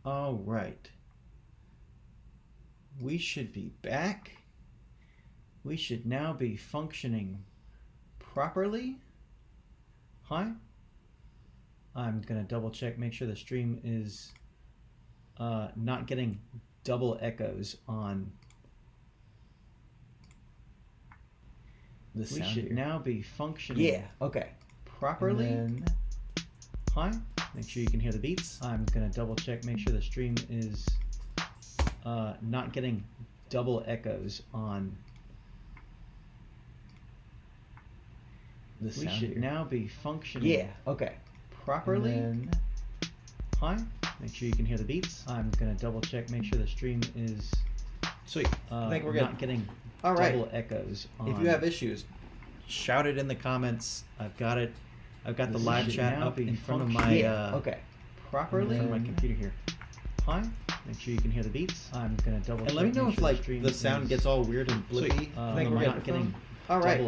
All right. We should be back. We should now be functioning properly. Hi. I'm going to double check, make sure the stream is not getting double echoes on the sound. We should now be functioning properly. And then, hi. Make sure you can hear the beats. I'm going to double check, make sure the stream is not getting double echoes on the sound. We should now be functioning properly. And then, hi. Make sure you can hear the beats. I'm going to double check, make sure the stream is sweet. I think we're good. Not getting double echoes on. If you have issues, shout it in the comments. I've got it. I've got the live chat up in front of my properly from my computer here. Hi. Make sure you can hear the beats. I'm gonna double. And let me know if like the sound gets all weird and blippy. I think we're not getting. All right.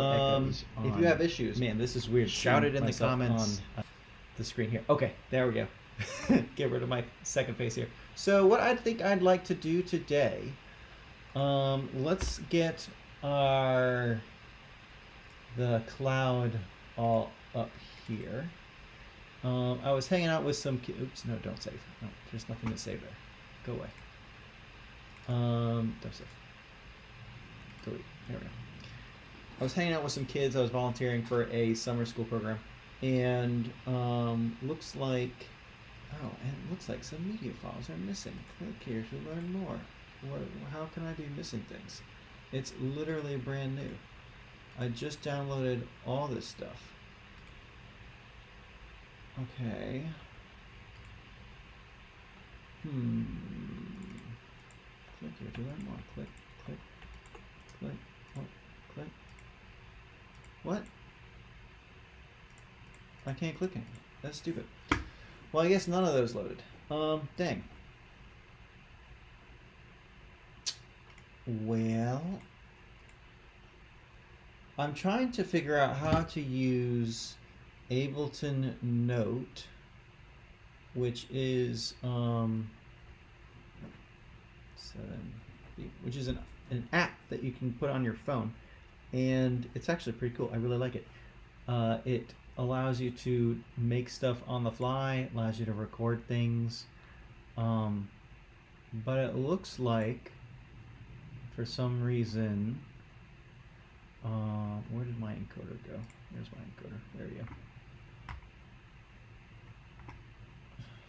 If you have issues, man, this is weird. Shout it in the comments on the screen here. Okay, there we go. Get rid of my second face here. So what I think I'd like to do today, let's get the cloud all up here. I was hanging out with some kids. Oops, no, don't save. No, there's nothing to save there. Go away. Don't save. Delete. There we go. I was hanging out with some kids. I was volunteering for a summer school program, and looks like some media files are missing. Click here to learn more. How can I be missing things? It's literally brand new. I just downloaded all this stuff. Okay. Click here to learn more. Click, click, click, oh, click. What? I can't click anything. That's stupid. Well, I guess none of those loaded. Dang. Well, I'm trying to figure out how to use Ableton Note, which is which is an app that you can put on your phone, and it's actually pretty cool. I really like it. It allows you to make stuff on the fly, allows you to record things, but it looks like for some reason, where did my encoder go? There's my encoder. There we go.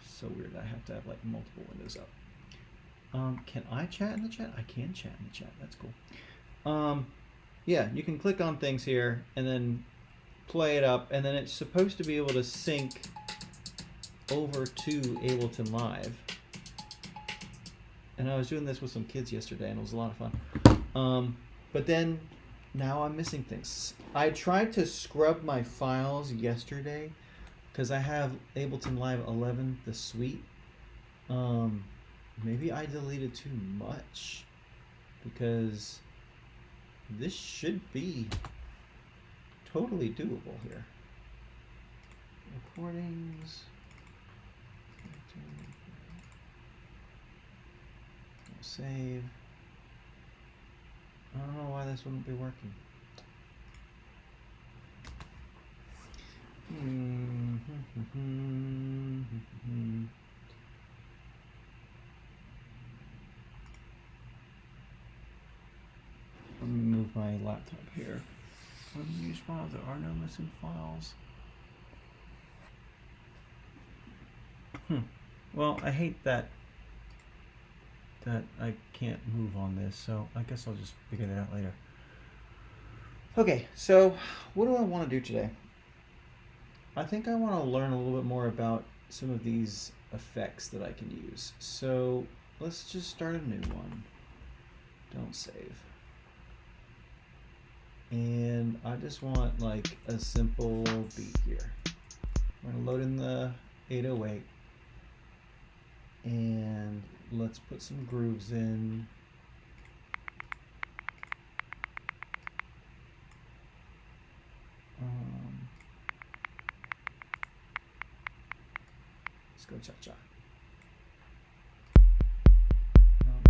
So weird. I have to have like multiple windows up. Can I chat in the chat? I can chat in the chat. That's cool. Yeah, you can click on things here and then play it up, and then it's supposed to be able to sync over to Ableton Live. And I was doing this with some kids yesterday, and it was a lot of fun. But then now I'm missing things. I tried to scrub my files yesterday because I have Ableton Live 11, the suite. Maybe I deleted too much, because this should be totally doable here. Recordings. Save. I don't know why this wouldn't be working. Let me move my laptop here. Unused files. There are no missing files. Well, I hate that I can't move on this, so I guess I'll just figure that out later. Okay, so what do I want to do today? I think I want to learn a little bit more about some of these effects that I can use. So let's just start a new one. Don't save. And I just want like a simple beat here. I'm going to load in the 808. And let's put some grooves in. Let's go cha-cha.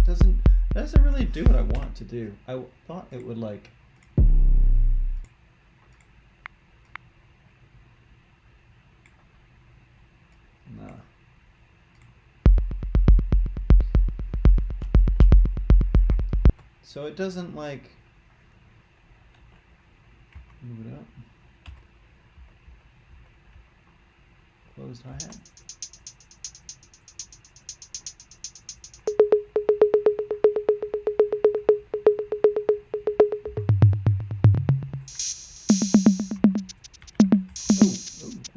doesn't really do what I want it to do. I thought it would like. Nah. So it doesn't like move it up. Closed hi-hat.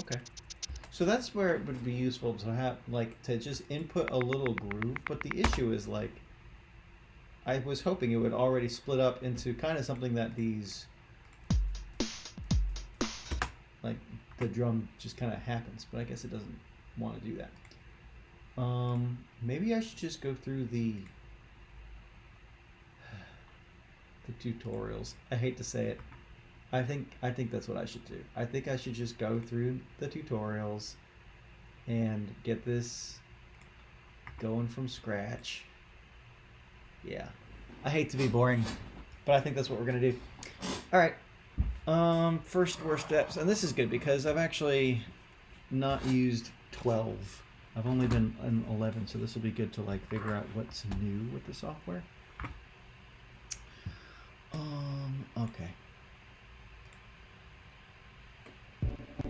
Okay. So that's where it would be useful to have to just input a little groove, but the issue is like I was hoping it would already split up into kind of something that these like the drum just kind of happens, but I guess it doesn't want to do that. Maybe I should just go through the tutorials. I hate to say it. I think that's what I should do. I think I should just go through the tutorials and get this going from scratch. Yeah. I hate to be boring, but I think that's what we're gonna do. Alright. First worst steps, and this is good because I've actually not used 12. I've only been in 11, so this will be good to like figure out what's new with the software. Okay.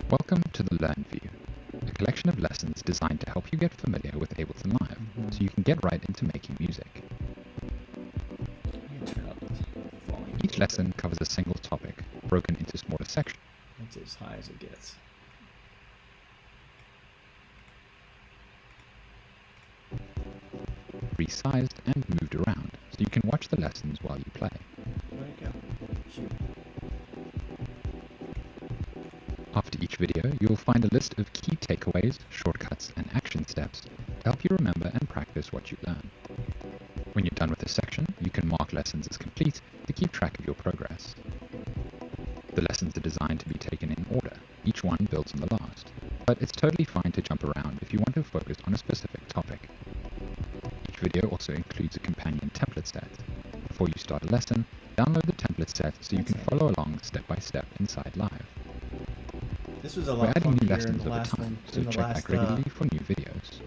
Welcome to the Learn View, a collection of lessons designed to help you get familiar with Ableton Live, so you can get right into making music. Turn up the volume. Each lesson covers a single topic, broken into smaller sections. That's as high as it gets. Resized and moved around, so you can watch the lessons while you play. Where'd it go? Shoot. After each video, you'll find a list of key takeaways, shortcuts, and action steps to help you remember and practice what you learn. When you're done with a section, you can mark lessons as complete to keep track of your progress. The lessons are designed to be taken in order. Each one builds on the last, but it's totally fine to jump around if you want to focus on a specific topic. Each video also includes a companion template set. Before you start a lesson, download the template set so you can follow along step by step inside Live. This was a We're lot adding new funkier in lessons the over last time, one. so In the check last back regularly for new videos.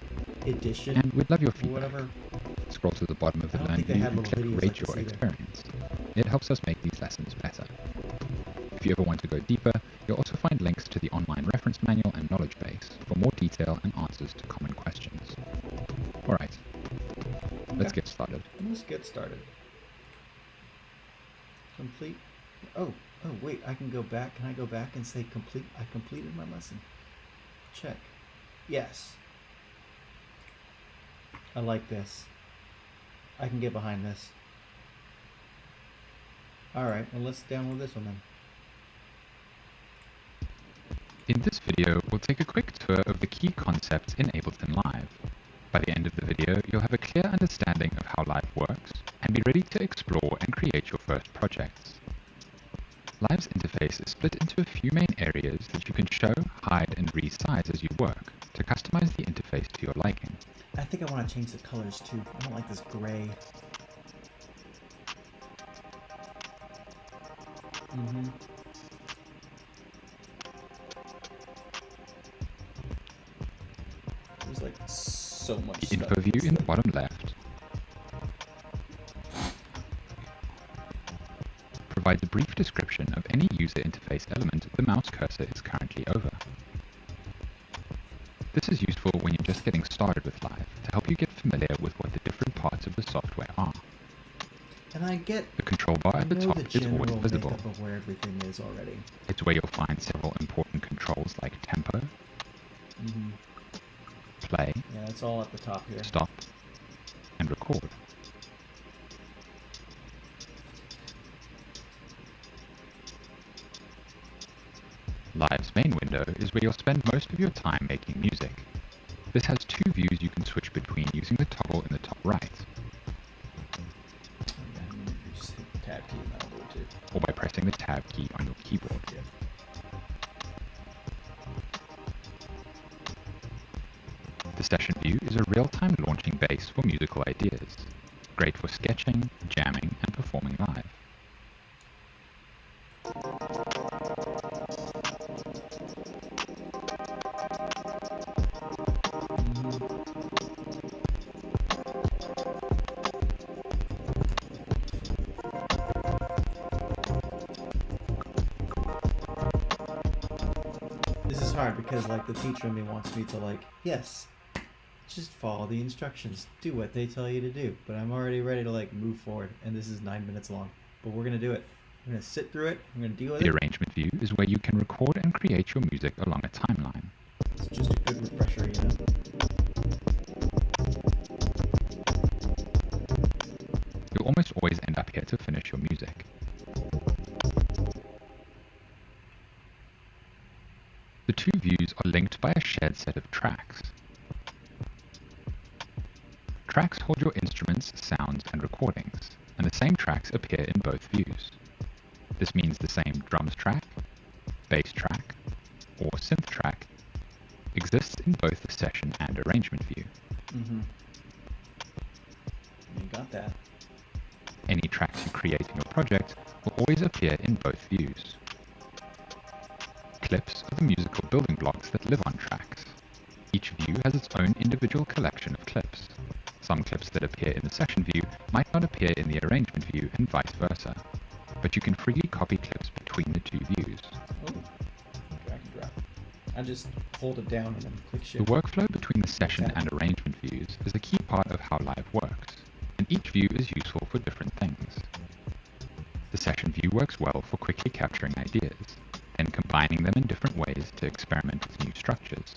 edition. And we'd love your or feedback. whatever. Scroll to the bottom of the I don't Learn think they View had and little click videos Rate like Your this either. Experience. It helps us make these lessons better. If you ever want to go deeper, you'll also find links to the online reference manual and knowledge base for more detail and answers to common questions. Alright, let's get started. Let's get started. Complete. Oh, wait, I can go back. Can I go back and say complete? I completed my lesson. Check. Yes. I like this. I can get behind this. Alright, well let's download this one then. In this video, we'll take a quick tour of the key concepts in Ableton Live. By the end of the video, you'll have a clear understanding of how Live works and be ready to explore and create your first projects. Live's interface is split into a few main areas that you can show, hide, and resize as you work to customize the interface to your liking. I think I want to change the colors too. I don't like this gray. There's like so much The stuff. info view in the bottom left provides a brief description of any user interface element the mouse cursor is currently over. This is useful when you're just getting started with Live to help you get familiar with what the different parts of the software are. And I get. The control bar at the top is always general visible. makeup of where everything is already. It's where you'll find several important controls like tempo, play, Yeah, it's all at the top here. stop, and record. Live's main window is where you'll spend most of your time making music. This has two views you can switch between using the toggle in the top right, You just hit the tab key and that'll do it too. or by pressing the tab key on your keyboard. Yeah. The session view is a real-time launching base for musical ideas. Great for sketching, jamming, and performing live. This is hard because like the teacher in me wants me to like, yes, just follow the instructions, do what they tell you to do. But I'm already ready to like move forward, and this is 9 minutes long. But we're gonna do it. We're gonna sit through it. I'm gonna deal with The it. arrangement view is where you can record and create your music along a timeline. It's just a good refresher, you know. You'll almost always end up here to finish your music. The two views are linked by a shared set of tracks. Tracks hold your instruments, sounds, and recordings, and the same tracks appear in both views. This means the same drums track, bass track, or synth track exists in both the session and arrangement view. Mm-hmm. You got that. Any tracks you create in your project will always appear in both views. Clips are the musical building blocks that live on tracks. Each view has its own individual collection of clips. Some clips that appear in the session view might not appear in the arrangement view and vice versa, but you can freely copy clips between the two views. Oh, drag and drop. I just hold it down and then click The shift. workflow between the session and arrangement views is a key part of how Live works, and each view is useful for different things. The session view works well for quickly capturing ideas, and combining them in different ways to experiment with new structures.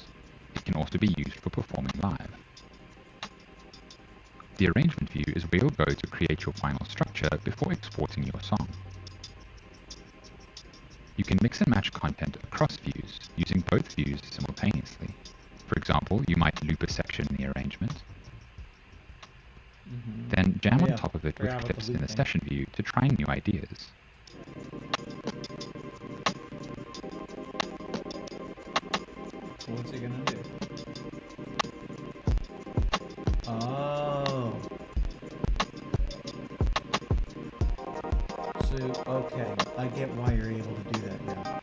It can also be used for performing live. The arrangement view is where you'll go to create your final structure before exporting your song. You can mix and match content across views, using both views simultaneously. For example, you might loop a section in the arrangement, then jam on top of it with Forgot about the clips in the looping. session view to try new ideas. So what's it gonna do? Oh. So, okay, I get why you're able to do that now.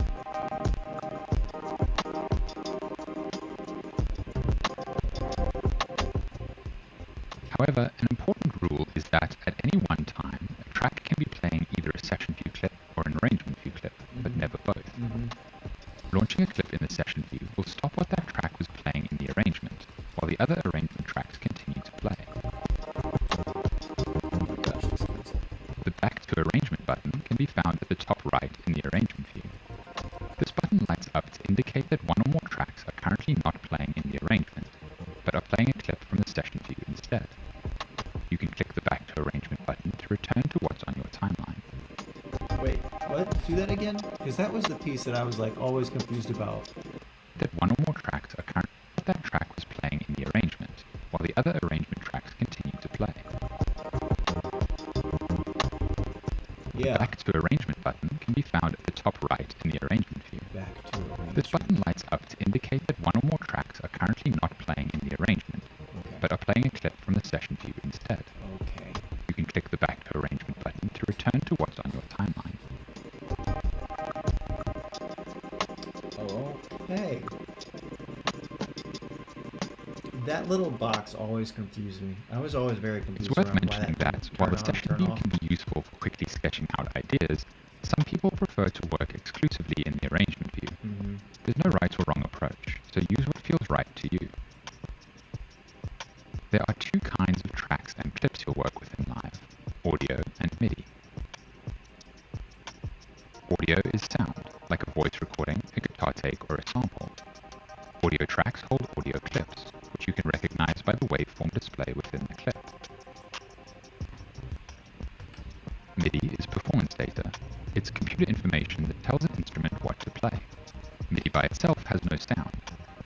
However, an important rule is that at any one time, a track can be playing either a session view clip or an arrangement view clip, but never both. Launching a clip in the session view will stop what that track was playing in the arrangement, while the other arrangement tracks continue to play. Gosh, this is The Back to Arrangement button can be found at the top right in the arrangement view. This button lights up to indicate that one or more tracks are currently not playing in the arrangement, but are playing a clip from the session view instead. You can click the Back to Arrangement button to return to what's on your timeline. Wait, what? Do that again? Because that was the piece that I was like always confused about. That one or more tracks are currently what that track was playing in the arrangement, while the other arrangement tracks continue to play. Yeah. The Back to Arrangement button can be found at the top right in the arrangement view. Back to arrangement. This button lights up to indicate that one or more tracks are currently not playing in the arrangement, Okay. but are playing a clip from the session view instead. Okay. You can click the Back to Arrangement button to return to what's on your timeline. Okay. That little box always confused me. I was always very confused. It's worth around why mentioning that didn't while the turn on, session turn view off. can be useful for quickly sketching out ideas, some people prefer to work exclusively in the arrangement view. There's no right or wrong approach, so use what feels right to you. There are two kinds of tracks and clips you'll work with in Live: audio and MIDI. Audio is sound, like a voice recording, a guitar take, or a sample. Audio tracks hold audio clips, which you can recognize by the waveform display within the clip. MIDI is performance data. It's computer information that tells an instrument what to play. MIDI by itself has no sound.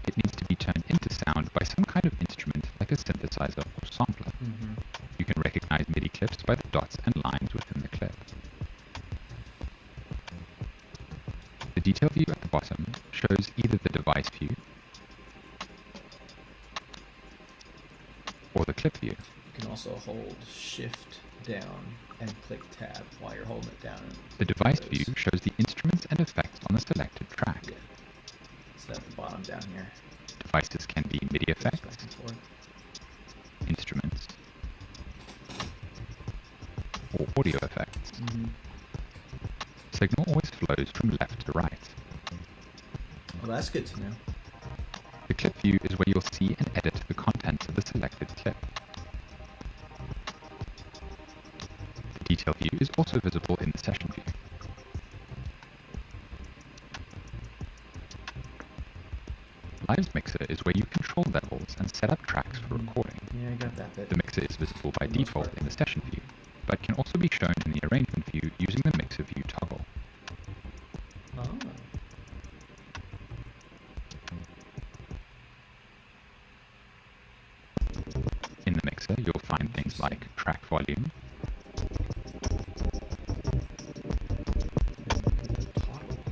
It needs to be turned into sound by some kind of instrument like a synthesizer or sampler. You can recognize MIDI clips by the dots and lines within the clip. The detail view at the bottom shows either the device view or the clip view. can also hold Shift down and click Tab while you're holding it down. The device view shows the instruments and effects on the selected track. Yeah. So at the bottom down here. Devices can be MIDI effects, Back and forth. instruments, or audio effects. Mm-hmm. Signal always flows from left to right. Well, that's good to know. The clip view is where you'll see and edit the contents of the selected clip. The detail view is also visible in the session view. Live's mixer is where you control levels and set up tracks for recording. Yeah, I got that bit. The mixer is visible by default in the session view, but can also be shown in the arrangement view using the mixer view toggle. Oh. In the mixer, you'll find things like track volume,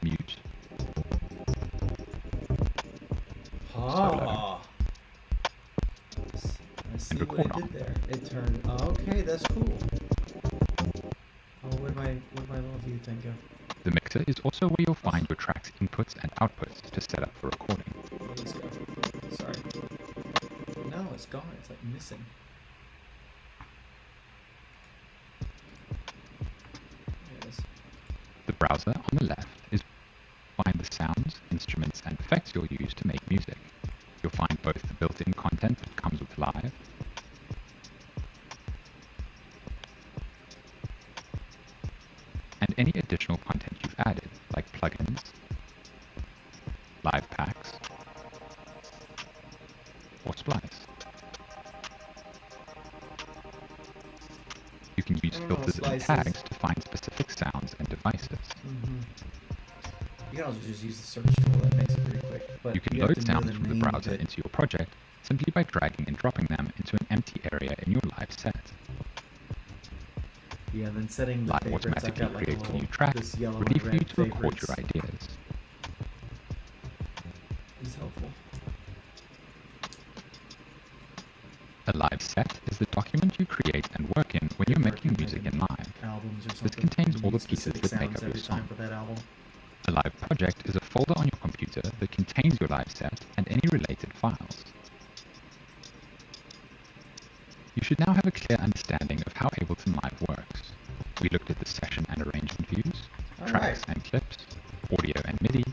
mute, Ah. I see and what it record did there. It turned. Oh, okay, that's cool. Oh, where'd my little view thing go? The mixer is also where you'll find your track's inputs and outputs to set up for recording. Please go. Sorry. No, it's gone. It's like missing. There it is. The browser on the left is where you'll find the sounds, instruments, and effects you'll use to make music. You'll find both the built-in content that comes with Live, and any additional content you've added, like plugins, live packs, or splice. You can use filters and tags to find specific sounds and devices. Mm-hmm. You can also just use the search tool. That makes it pretty quick. But You can have load to know sounds from the name browser of it. into your project simply by dragging and dropping them into an empty area in your live set. Yeah, and then setting the Live favorites. I've automatically got like a creates a little, new track, this yellow ready and for you red to record favorites your ideas. is helpful. A live set is the document you create and work in when you're making music in Live. Albums or This something. contains You all the need pieces specific that make sounds up your every time song. for that album. A live project is a folder on your computer that contains your live set and any related files. You should now have a clear understanding of how Ableton Live works. We looked at the session and arrangement views, All tracks right. and clips, audio and MIDI,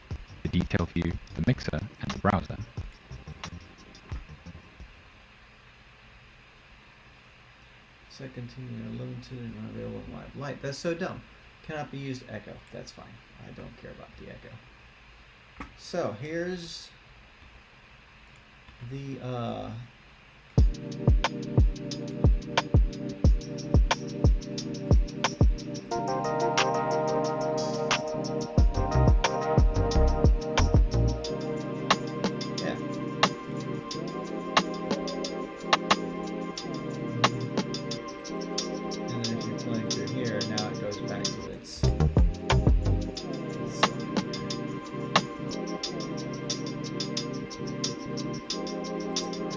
the detail view, the mixer, and the browser. Set continue limited and unavailable in Live Lite. That's so dumb. Cannot be used echo. That's fine. I don't care about the echo. So here's the yeah. And then if you're playing through here, now it goes back to its.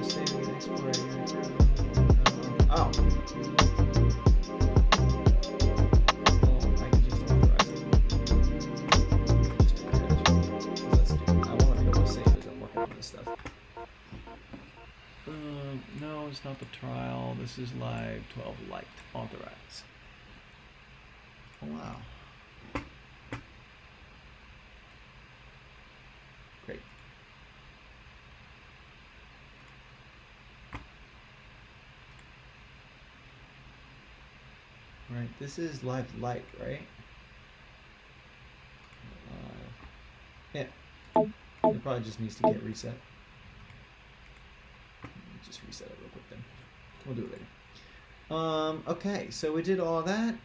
Saving and exporting. Oh. Well, I can just authorize it. Just take care of this one. 'Cause that's stupid. I want to be able to save as I'm working on this stuff. No, it's not the trial. This is Live 12 Lite. Authorize. Oh, wow. Great. Right, this is Live Lite, right? Yeah. It probably just needs to get reset. Just reset it real quick then. We'll do it later. Okay, so we did all that.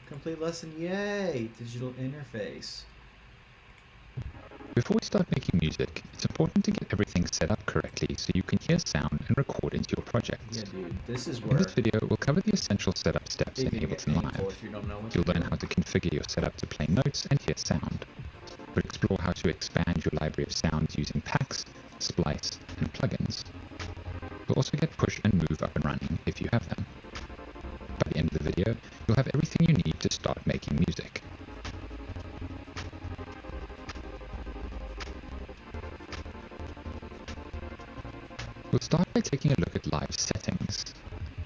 Complete lesson, yay! Digital interface. Before we start making music, it's important to get everything set up correctly so you can hear sound and record into your projects. Yeah, dude, this is In where this video, we'll cover the essential setup steps in it can get Ableton painful Live. if you don't know what You'll you're learn doing. how to configure your setup to play notes and hear sound. We'll explore how to expand your library of sounds using packs, splice, and plugins. You'll also get push and move up and running if you have them. By the end of the video, you'll have everything you need to start making music. We'll start by taking a look at Live Settings.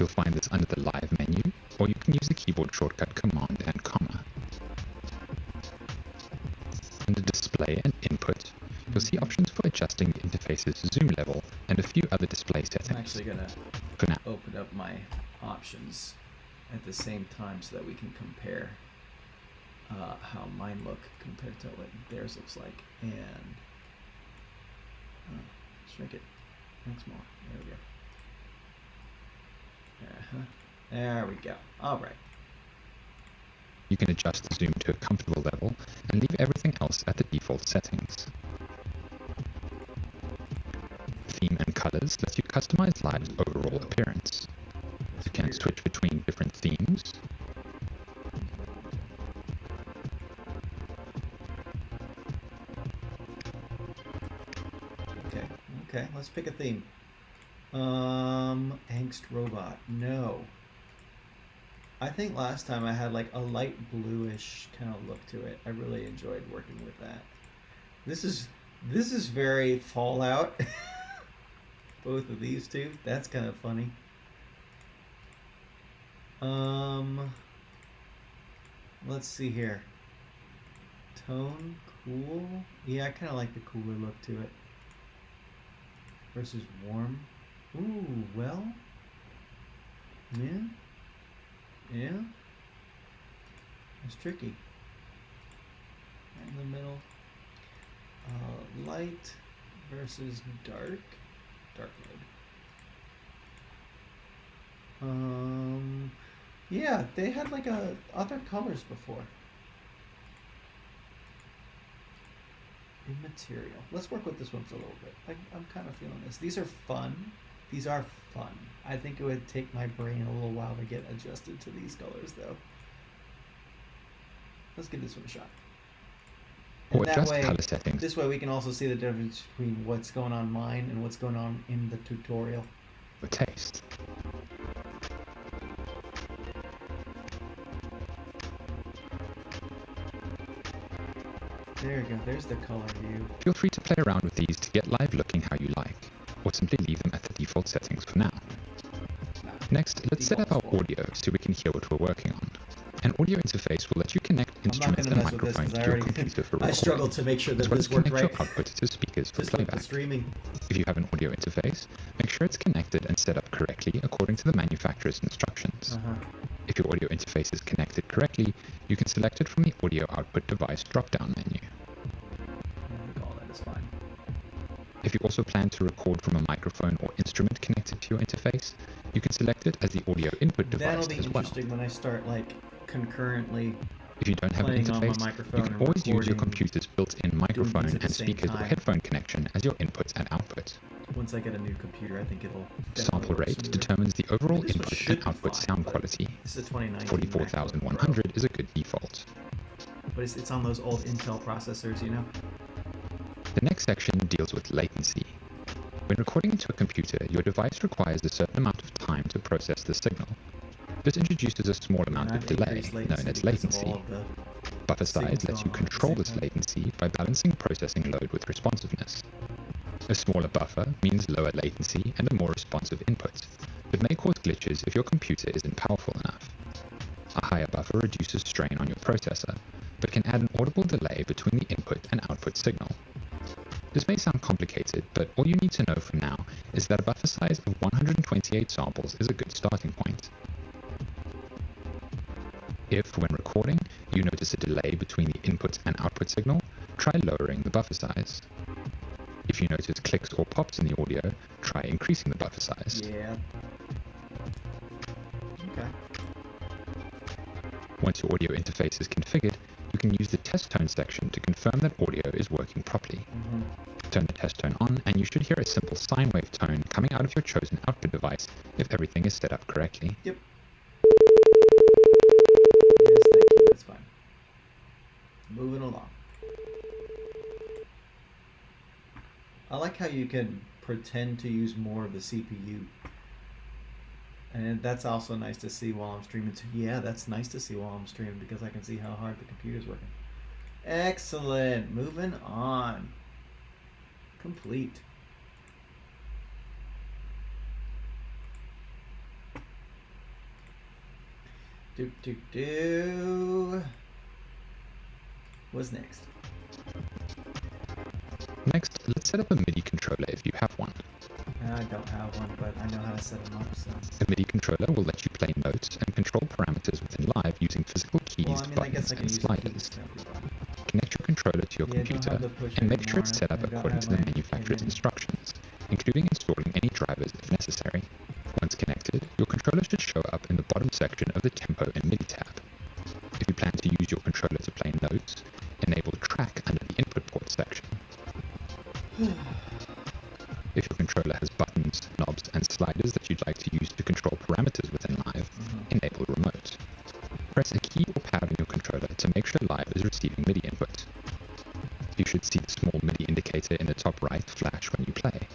You'll find this under the Live menu, or you can use the keyboard shortcut Command and Comma. Under Display and Input, you'll see options for adjusting the interface's zoom level and a few other display settings. I'm actually going For now, to open up my options at the same time so that we can compare how mine look compared to what theirs looks like. And shrink it. Thanks more. There we go. There we go. All right. you can adjust the zoom to a comfortable level and leave everything else at the default settings. Theme and colors lets you customize Live's overall appearance. You can switch between different themes. Okay, let's pick a theme. Angst Robot. No. I think last time I had like a light bluish kind of look to it. I really enjoyed working with that. This is very Fallout. Both of these two. That's kind of funny. Let's see here. Tone, cool. Yeah, I kind of like the cooler look to it. Versus warm. Ooh, well. Yeah. It's tricky. Right in the middle. Light versus dark. Dark mode. Yeah, they had like other colors before. Immaterial. Let's work with this one for a little bit. I'm kind of feeling this. These are fun. These are fun. I think it would take my brain a little while to get adjusted to these colors, though. Let's give this one a shot. Or And that adjust way, color settings. this way we can also see the difference between what's going on mine and what's going on in the tutorial. For taste. There you go. There's the color view. Feel free to play around with these to get Live looking how you like, or simply leave them at the default settings for now. Next, let's set up our audio so we can hear what we're working on. An audio interface will let you connect instruments and microphones to your computer for recording. I struggled to make sure that as well this as worked connect right. your output to speakers for Just like the playback. streaming. If you have an audio interface, make sure it's connected and set up correctly according to the manufacturer's instructions. If your audio interface is connected correctly, you can select it from the audio output device drop-down menu. All that is fine. If you also plan to record from a microphone or instrument connected to your interface, you can select it as the audio input device That'll be as well. interesting when I start like concurrently. If you don't have an playing on my interface, microphone you can and always use your recording, computer's built-in microphone music at the and same speakers or time. headphone connection as your inputs and outputs. Once I get a new computer, I think it'll. Sample definitely work rate smoother. determines the overall This one input should and be output fine, sound but quality. This is a 2019 44,100 is a good default. But it's on those old Intel processors, you know. The next section deals with latency. When recording into a computer, your device requires a certain amount of time to process the signal. This introduces a small amount of delay, known as latency. Buffer size lets you control this latency by balancing processing load with responsiveness. A smaller buffer means lower latency and a more responsive input, but may cause glitches if your computer isn't powerful enough. A higher buffer reduces strain on your processor, but can add an audible delay between the input and output signal. This may sound complicated, but all you need to know for now is that a buffer size of 128 samples is a good starting point. If, when recording, you notice a delay between the input and output signal, try lowering the buffer size. If you notice clicks or pops in the audio, try increasing the buffer size. Yeah. Okay. Once your audio interface is configured, you can use the test tone section to confirm that audio is working properly. Turn the test tone on and you should hear a simple sine wave tone coming out of your chosen output device if everything is set up correctly. Yep. Yes, thank you. That's fine. Moving along. I like how you can pretend to use more of the CPU. And that's also nice to see while I'm streaming too. Yeah, that's nice to see while I'm streaming because I can see how hard the computer's working. Excellent. Moving on. Complete. What's next? Next, let's set up a MIDI controller if you have one. I don't have one, but I know how to set them up. So. A MIDI controller will let you play notes and control parameters within Live using physical keys, buttons, and sliders. Connect your controller to your computer and make sure it's set up according to the manufacturer's instructions, including installing any drivers if necessary. Once connected, your controller should show up in the bottom section of the Tempo and MIDI tab. If you plan to use your controller to play notes, enable Track under the Input Port section. If your controller has buttons, knobs, and sliders that you'd like to use to control parameters within Live, enable Remote. Press a key or pad on your controller to make sure Live is receiving MIDI input. You should see the small MIDI indicator in the top right flash when you play.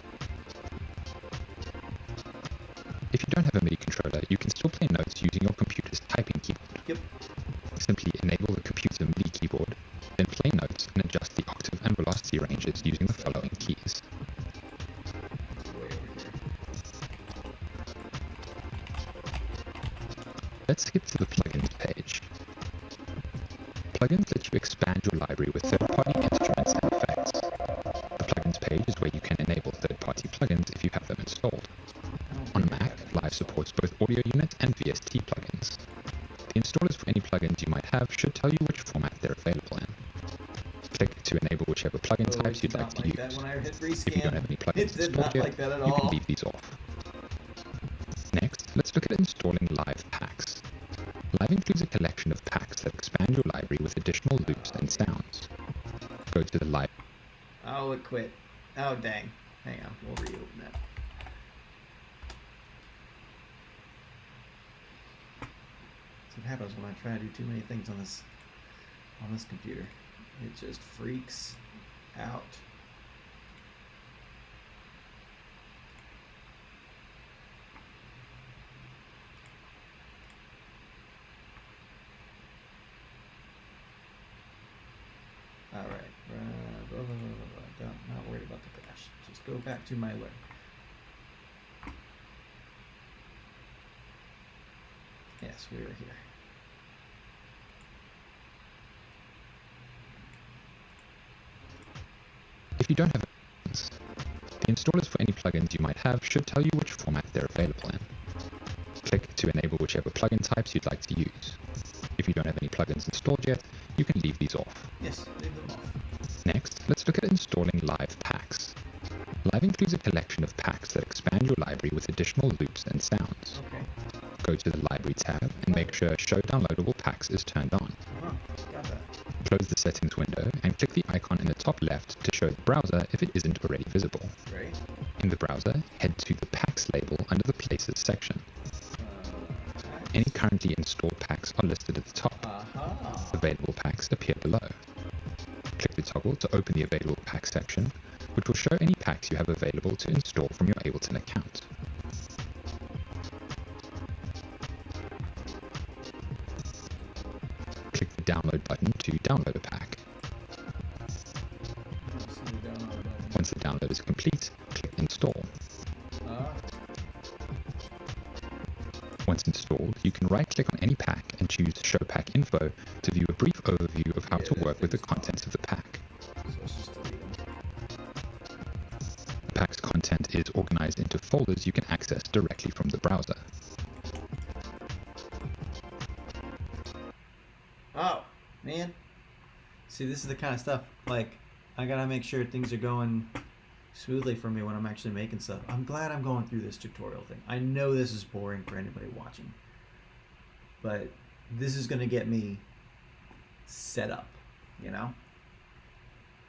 If you don't have a MIDI controller, you can still play notes using your computer's typing keyboard. Yep. Simply enable the computer MIDI keyboard, then play notes and adjust the octave and velocity ranges using the following keys. Let's skip to the plugins page. Plugins let you expand your library with third-party instruments and effects. The plugins page is where you can enable third-party plugins if you have them installed. On Mac, Live supports both audio unit and VST plugins. The installers for any plugins you might have should tell you which format they're available in. Click to enable whichever plugin types you'd like to use. If you don't have any plugins installed yet, you can leave these off. Next, let's look at installing Live packs. Live includes a collection of packs that expand your library with additional loops and sounds. Go to the Live. Oh, it quit. Oh, dang. Hang on, we'll reopen that. That's what happens when I try to do too many things on this computer. It just freaks out. All right, not worried about the crash. Just go back to my web. Yes, we are here. If you don't have plugins, the installers for any plugins you might have should tell you which format they're available in. Click to enable whichever plugin types you'd like to use. If you don't have any plugins installed yet, you can leave these off. Yes, leave them off. Next, let's look at installing Live packs. Live includes a collection of packs that expand your library with additional loops and sounds. Okay. Go to the Library tab and make sure Show Downloadable Packs is turned on. Got that. Close the settings window and click the icon in the top left to show the browser if it isn't already visible. Great. In the browser, head to the Packs label under the Places section. Any currently installed packs are listed at the top. Available packs appear below. Click the toggle to open the Available Packs section, which will show any packs you have available to install from your Ableton account. Click the Download button to download a pack. Once the download is complete, click Install. Once installed, you can right-click on any pack and choose Show Pack Info to view a brief overview of how to work with the contents of the pack. The pack's content is organized into folders you can access directly from the browser. Oh, man. See, this is the kind of stuff, like, I gotta make sure things are going smoothly for me when I'm actually making stuff. I'm glad I'm going through this tutorial thing. I know this is boring for anybody watching, but this is gonna get me set up, you know?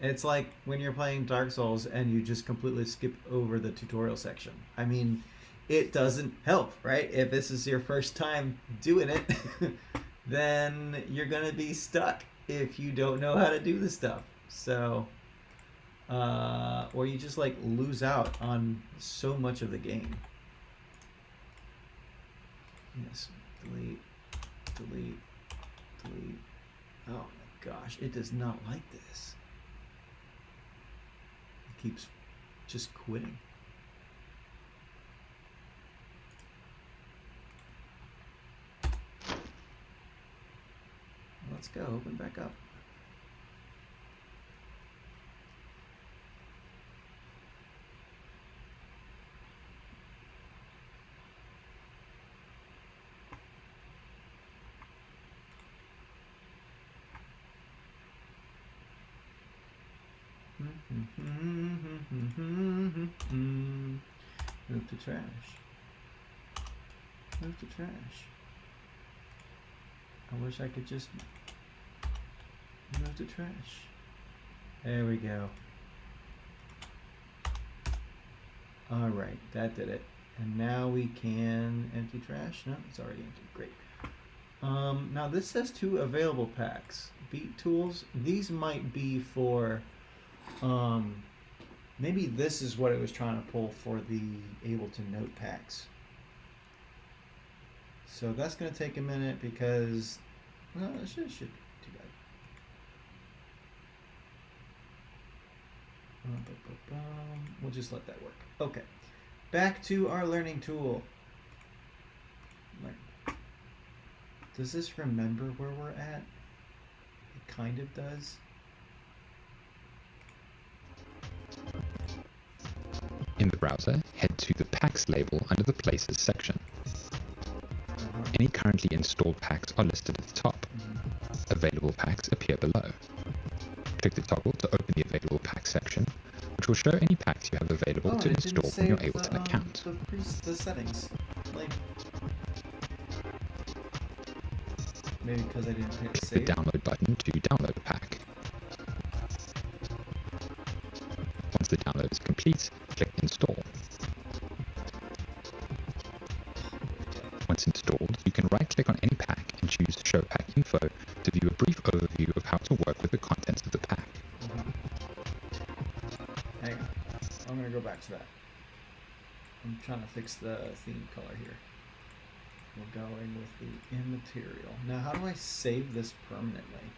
It's like when you're playing Dark Souls and you just completely skip over the tutorial section. I mean, it doesn't help, right? If this is your first time doing it, then you're gonna be stuck if you don't know how to do this stuff. So or you just like lose out on so much of the game. Yes, delete, delete, delete. Oh my gosh, it does not like this. It keeps just quitting. Let's go, open back up. Move to trash. Move to trash. I wish I could just move to trash. There we go. Alright, that did it. And now we can empty trash. No, it's already empty. Great. Now this says 2 available packs. Beat tools. These might be for maybe this is what it was trying to pull for the Ableton Note packs. So that's going to take a minute because, well, it should be too bad. We'll just let that work. Okay, back to our learning tool. Does this remember where we're at? It kind of does. In the browser, head to the Packs label under the Places section. Any currently installed packs are listed at the top. Available packs appear below. Click the toggle to open the Available Packs section, which will show any packs you have available to install from your Ableton account. The settings. Maybe because I didn't hit Click save. the download button to download a pack. Once the download is complete, click Install. Once installed, you can right-click on any pack and choose Show Pack Info to view a brief overview of how to work with the contents of the pack. Hang on. I'm going to go back to that. I'm trying to fix the theme color here. We're going with the immaterial. Now, how do I save this permanently?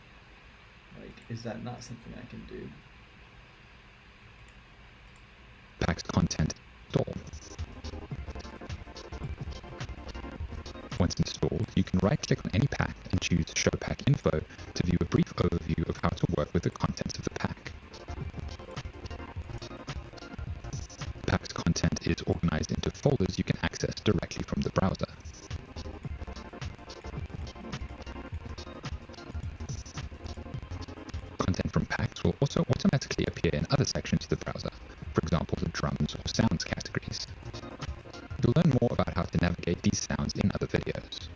Like, is that not something I can do? Pack's content install. Once installed, you can right-click on any pack and choose Show Pack Info to view a brief overview of how to work with the contents of the pack. Pack's content is organized into folders you can access directly from the browser. Content from packs will also automatically appear in other sections of the browser, for example the drums or sounds categories. You'll learn more about how to navigate these sounds in other videos.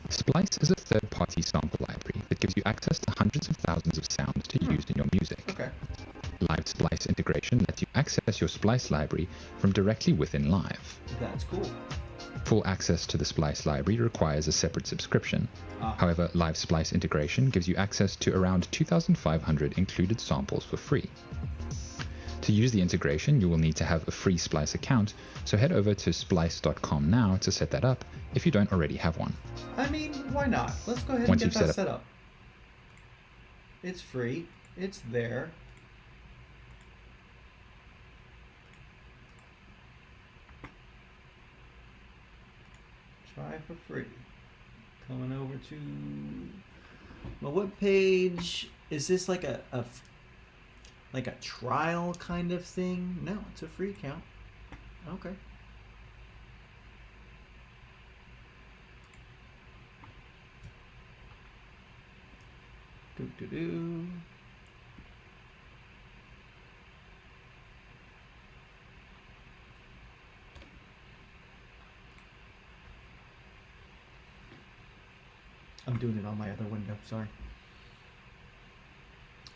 Splice is a third-party sample library that gives you access to hundreds of thousands of sounds to use in your music. Okay. Live Splice integration lets you access your Splice library from directly within Live. That's cool. Full access to the Splice library requires a separate subscription. However, Live Splice integration gives you access to around 2,500 included samples for free. To use the integration, you will need to have a free Splice account, so head over to splice.com now to set that up if you don't already have one. I mean, why not? Let's go ahead Once and you've get that set up. It's free. It's there. Try for free. Coming over to my web page. Is this like a trial kind of thing? No, it's a free account. Okay. Do. I'm doing it on my other window, sorry.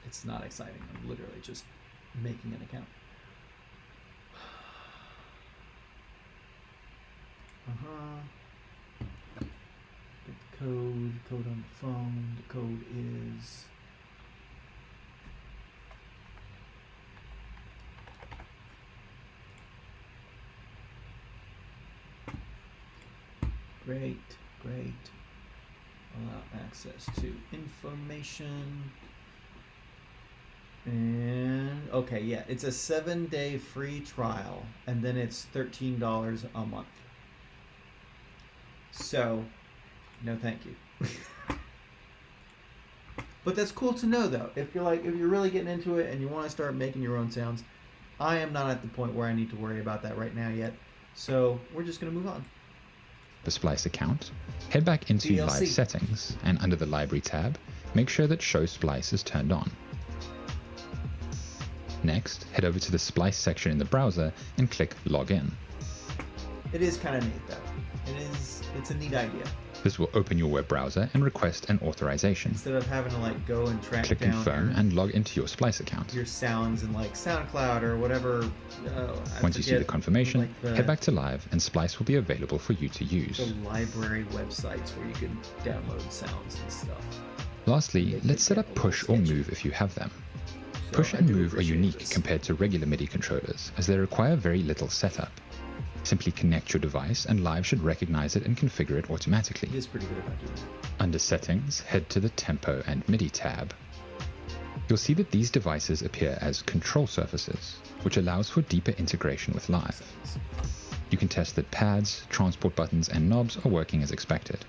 It's not exciting. I'm literally just making an account. Get the code on the phone. The code is Great, great. Allow access to information. And okay, yeah, it's a 7-day free trial, and then it's $13 a month. So, no, thank you. But that's cool to know, though. If you're really getting into it and you want to start making your own sounds, I am not at the point where I need to worry about that right now yet. So we're just gonna move on. The Splice account, head back into DLC. Live Settings, and under the Library tab, make sure that Show Splice is turned on. Next, head over to the Splice section in the browser and click Login. It is kind of neat, though. It's a neat idea. This will open your web browser and request an authorization. Instead of having to go and track Click down Confirm and log into your Splice account. your sounds in SoundCloud or whatever. Once you see the confirmation, head back to Live and Splice will be available for you to use. The library websites where you can download sounds and stuff. Lastly, let's set up Push or Move if you have them. So Push I and do Move are appreciate unique this. compared to regular MIDI controllers, as they require very little setup. Simply connect your device and Live should recognize it and configure it automatically. It is pretty good about doing that. Under Settings, head to the Tempo and MIDI tab. You'll see that these devices appear as control surfaces, which allows for deeper integration with Live. You can test that pads, transport buttons, and knobs are working as expected.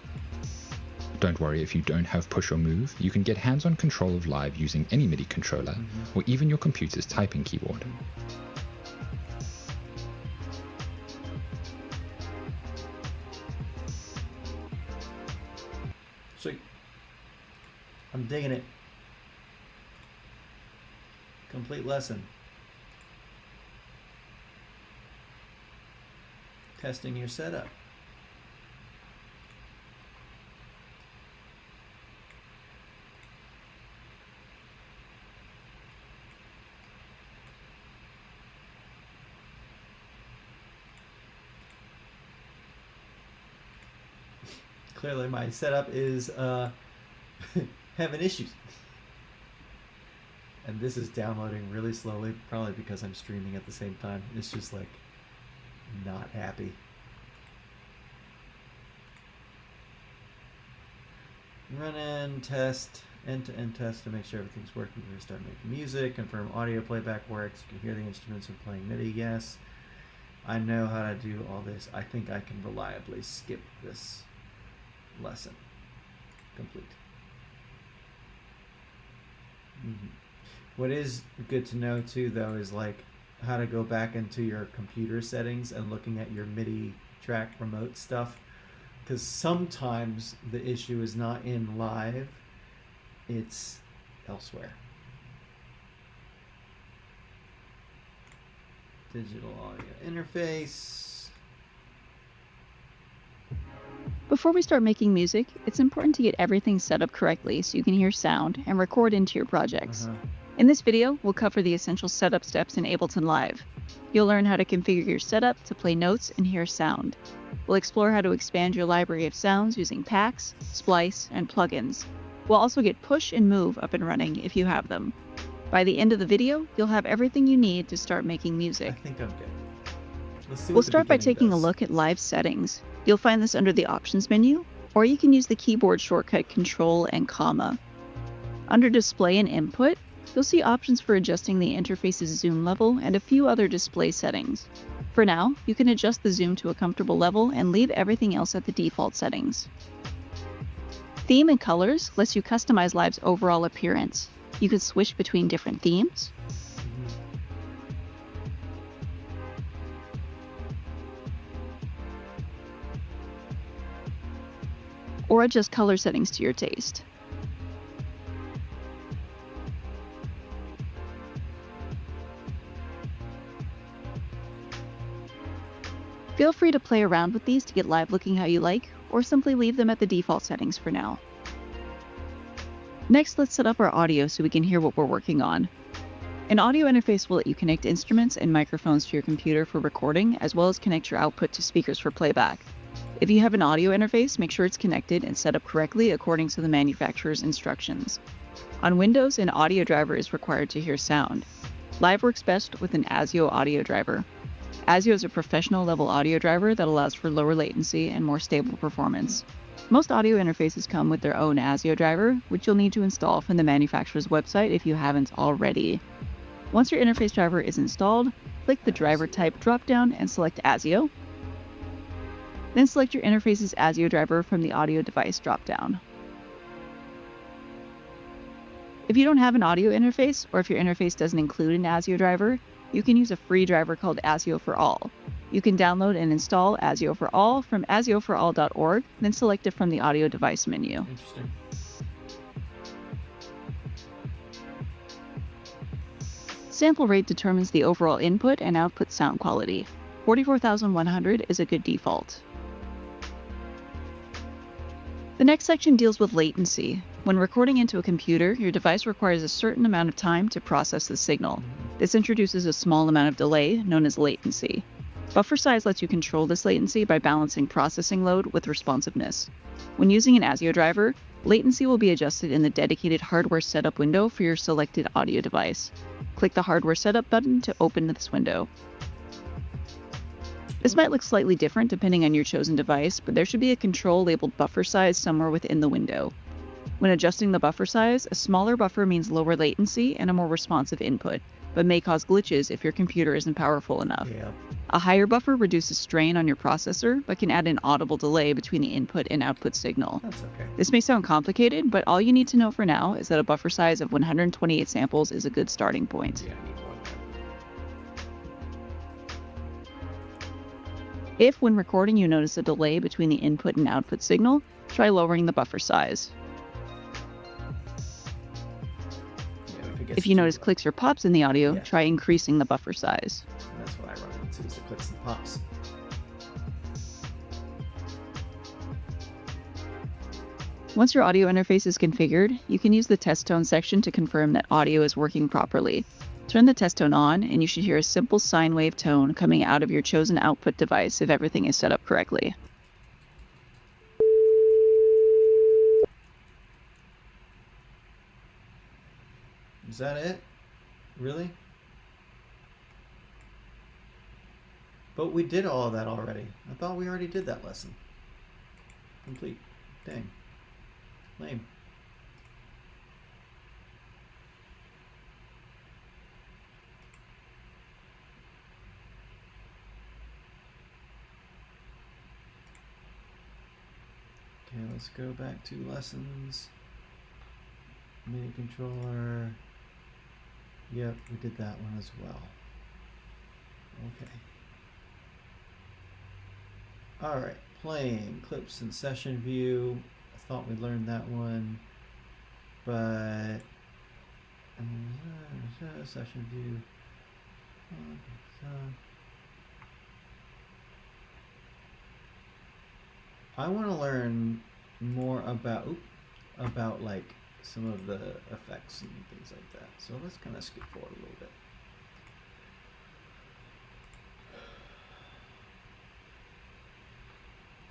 Don't worry if you don't have Push or Move, you can get hands-on control of Live using any MIDI controller, or even your computer's typing keyboard. Sweet. I'm digging it. Complete lesson. Testing your setup. Clearly my setup is having issues. And this is downloading really slowly, probably because I'm streaming at the same time. It's just not happy. Run in, test, end-to-end test to make sure everything's working. We're going to start making music, confirm audio playback works. You can hear the instruments when playing MIDI, yes. I know how to do all this. I think I can reliably skip this lesson. Complete. What is good to know too, though, is how to go back into your computer settings and looking at your MIDI track remote stuff, because sometimes the issue is not in Live, it's elsewhere. Digital audio interface. Before we start making music, it's important to get everything set up correctly so you can hear sound and record into your projects. In this video, we'll cover the essential setup steps in Ableton Live. You'll learn how to configure your setup to play notes and hear sound. We'll explore how to expand your library of sounds using packs, splice, and plugins. We'll also get Push and Move up and running if you have them. By the end of the video, you'll have everything you need to start making music. I think I'm good. Let's see We'll what the start by beginning taking a does. look at Live Settings. You'll find this under the Options menu, or you can use the keyboard shortcut Control and Comma. Under Display and Input, you'll see options for adjusting the interface's zoom level and a few other display settings. For now, you can adjust the zoom to a comfortable level and leave everything else at the default settings. Theme and Colors lets you customize Live's overall appearance. You can switch between different themes, or adjust color settings to your taste. Feel free to play around with these to get Live looking how you like, or simply leave them at the default settings for now. Next, let's set up our audio so we can hear what we're working on. An audio interface will let you connect instruments and microphones to your computer for recording, as well as connect your output to speakers for playback. If you have an audio interface, make sure it's connected and set up correctly according to the manufacturer's instructions. On Windows, an audio driver is required to hear sound. Live works best with an ASIO audio driver. ASIO is a professional level audio driver that allows for lower latency and more stable performance. Most audio interfaces come with their own ASIO driver, which you'll need to install from the manufacturer's website if you haven't already. Once your interface driver is installed, click the driver type dropdown and select ASIO. Then select your interface's ASIO driver from the audio device dropdown. If you don't have an audio interface, or if your interface doesn't include an ASIO driver, you can use a free driver called ASIO for All. You can download and install ASIO for All from asioforall.org, then select it from the audio device menu. Interesting. Sample rate determines the overall input and output sound quality. 44,100 is a good default. The next section deals with latency. When recording into a computer, your device requires a certain amount of time to process the signal. This introduces a small amount of delay, known as latency. Buffer size lets you control this latency by balancing processing load with responsiveness. When using an ASIO driver, latency will be adjusted in the dedicated hardware setup window for your selected audio device. Click the hardware setup button to open this window. This might look slightly different depending on your chosen device, but there should be a control labeled buffer size somewhere within the window. When adjusting the buffer size, a smaller buffer means lower latency and a more responsive input, but may cause glitches if your computer isn't powerful enough. Yeah. A higher buffer reduces strain on your processor, but can add an audible delay between the input and output signal. That's okay. This may sound complicated, but all you need to know for now is that a buffer size of 128 samples is a good starting point. Yeah, I need one. If, when recording, you notice a delay between the input and output signal, try lowering the buffer size. If you notice clicks or pops in the audio, try increasing the buffer size. And that's what I run into, is the clicks and pops. Once your audio interface is configured, you can use the test tone section to confirm that audio is working properly. Turn the test tone on, and you should hear a simple sine wave tone coming out of your chosen output device if everything is set up correctly. Is that it? Really? But we did all of that already. I thought we already did that lesson. Complete. Dang. Lame. Okay, let's go back to lessons. MIDI controller. Yep, we did that one as well. Okay. Alright, playing clips and session view. I thought we learned that one, but session view. I want to learn more about like some of the effects and things like that. So let's kind of skip forward a little bit.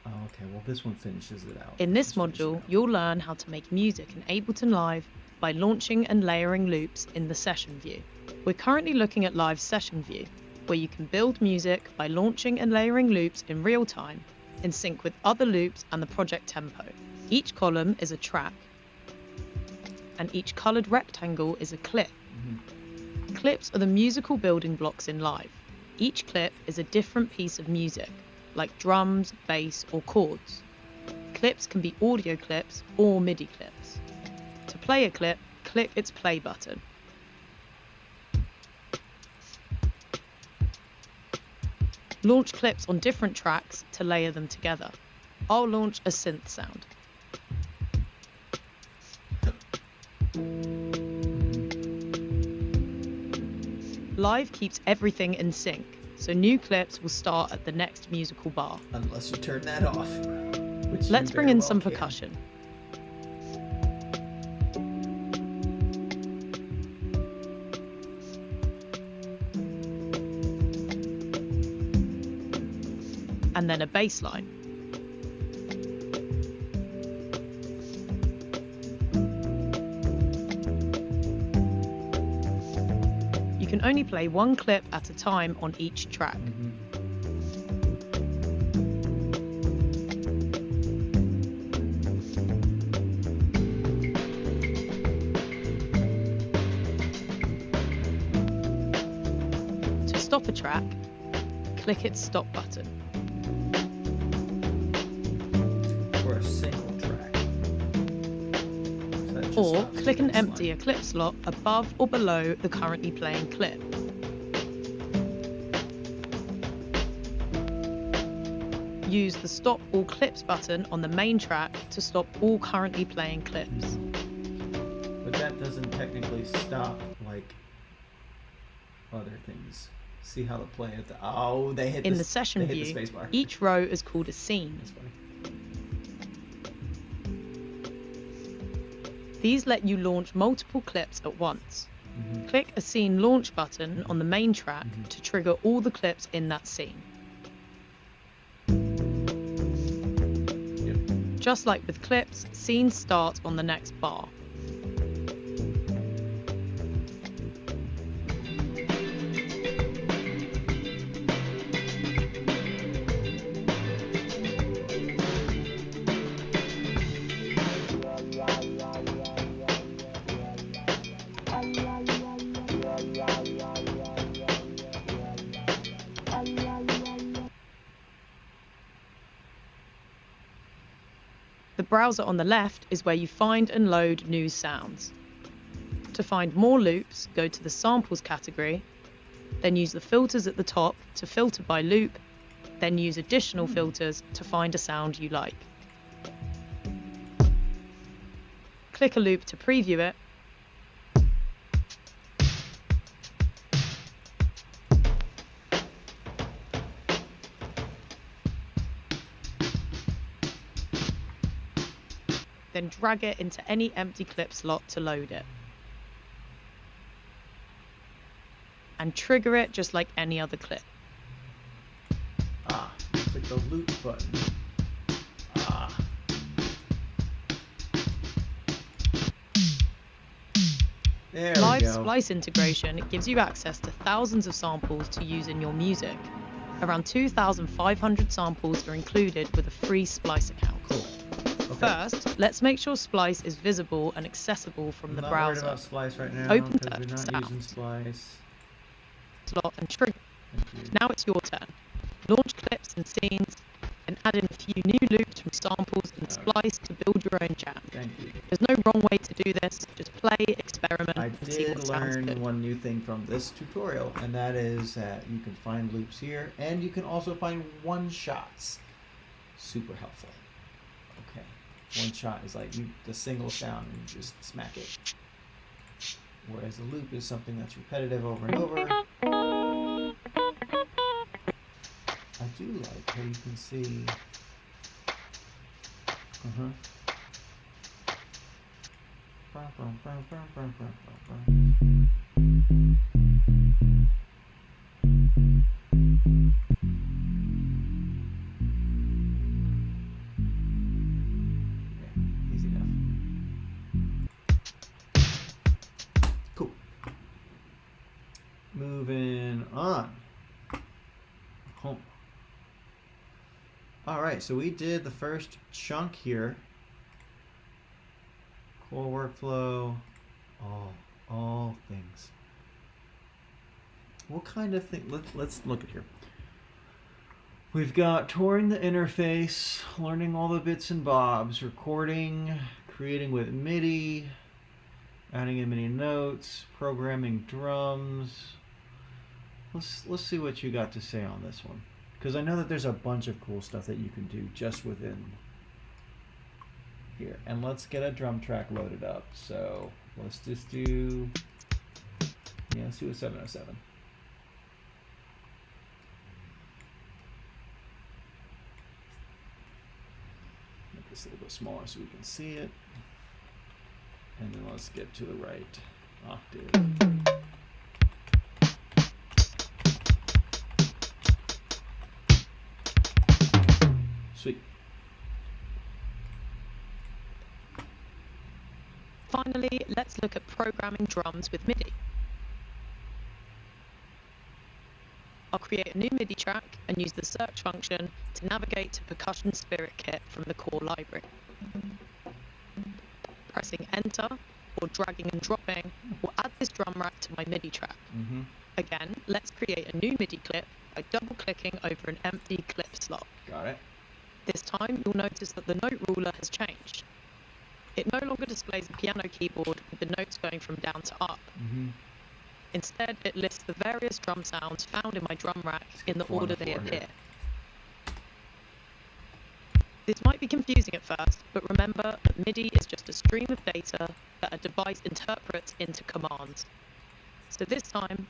Oh, okay, well this one finishes it out. In this module, you'll learn how to make music in Ableton Live by launching and layering loops in the session view. We're currently looking at Live Session View, where you can build music by launching and layering loops in real time, in sync with other loops and the project tempo. Each column is a track, and each coloured rectangle is a clip. Clips are the musical building blocks in Live. Each clip is a different piece of music, like drums, bass, or chords. Clips can be audio clips or MIDI clips. To play a clip, click its play button. Launch clips on different tracks to layer them together. I'll launch a synth sound. Live keeps everything in sync, so new clips will start at the next musical bar. Unless you turn that off. Which Let's you bring very in well some can. percussion. And then a bass line. You can only play one clip at a time on each track. stop a track, click its stop button. For a single track. So that just Or stops click the and bass empty line. a clip slot above or below the currently playing clip. Use the Stop All Clips button on the main track to stop all currently playing clips. But that doesn't technically stop like other things. See how the play at the they hit In this, the session they hit view, the space bar. each row is called a scene. That's funny. These let you launch multiple clips at once. Click a scene launch button on the main track to trigger all the clips in that scene. Just like with clips, scenes start on the next bar. The browser on the left is where you find and load new sounds. To find more loops, go to the Samples category, then use the filters at the top to filter by loop, then use additional filters to find a sound you like. Click a loop to preview it, then drag it into any empty clip slot to load it. And trigger it just like any other clip. Click the loop button. There Live we go. Splice integration gives you access to thousands of samples to use in your music. Around 2,500 samples are included with a free Splice account. Cool. Okay. First, let's make sure Splice is visible and accessible from the I'm not browser. worried about Splice right now Open because we're search not using sound. Splice. Slot and trigger. Thank you. Now it's your turn. Launch clips and scenes, and add in a few new loops from samples and Splice to build your own jam. Thank you. There's no wrong way to do this. Just play, experiment, I and see what did sounds learn good. one new thing from this tutorial, and that is that you can find loops here, and you can also find one-shots. Super helpful. Okay. One shot is like the single sound and you just smack it. Whereas the loop is something that's repetitive over and over. I do like how you can see. Yeah, easy enough. Cool. Moving on. Home. All right, so we did the first chunk here. Core workflow, all things. What kind of thing? Let's look at here. We've got touring the interface, learning all the bits and bobs, recording, creating with MIDI, adding in MIDI notes, programming drums. Let's see what you got to say on this one, because I know that there's a bunch of cool stuff that you can do just within here. And let's get a drum track loaded up. So let's just do, let's do a 707. Make this a little bit smaller so we can see it. And then let's get to the right octave. Sweet. Finally, let's look at programming drums with MIDI. I'll create a new MIDI track and use the search function to navigate to Percussion Spirit Kit from the core library. Pressing enter or dragging and dropping will add this drum rack to my MIDI track. Again, let's create a new MIDI clip by double-clicking over an empty clip slot. Got it. This time, you'll notice that the note ruler has changed. It no longer displays a piano keyboard with the notes going from down to up. Instead, it lists the various drum sounds found in my drum rack in the order they appear. This might be confusing at first, but remember that MIDI is just a stream of data that a device interprets into commands. So this time,